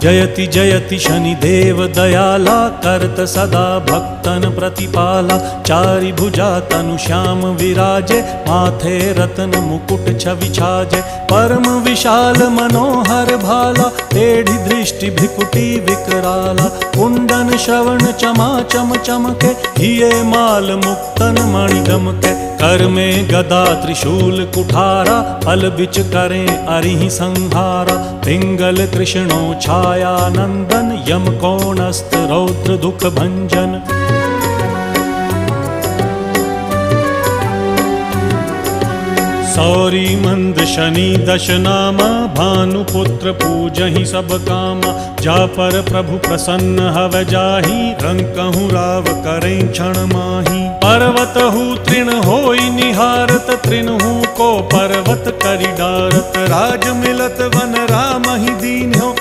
जयति जयति शनिदेव दयाला, करत सदा भक्तन प्रतिपाला। चारि भुजा तनु श्याम विराजे, माथे रत्न मुकुट छवि छाजे। परम विशाल मनोहर भाला, टेढ़ी दृष्टि भ्रिकुटी विकराला। कुंडन श्रवण चमा चम चमके, हिये माल मुक्तन मणि दमके। कर में गदा त्रिशूल कुठारा, फल बिच करें अरिहि संहारा। पिंगल कृष्णो छाया नंदन, यम कोणस्थ रौद्र दुख भंजन। सौरी मंद शनि दश नामा, भानुपुत्र पूजहि सब कामा। जा पर प्रभु प्रसन्न हव जाहि, रंकहु राव करें क्षण माहि। पर्वत हु तृण होई निहारत, तृणहु को पर्वत करि डारत। राज मिलत वन राम ही दीन हो,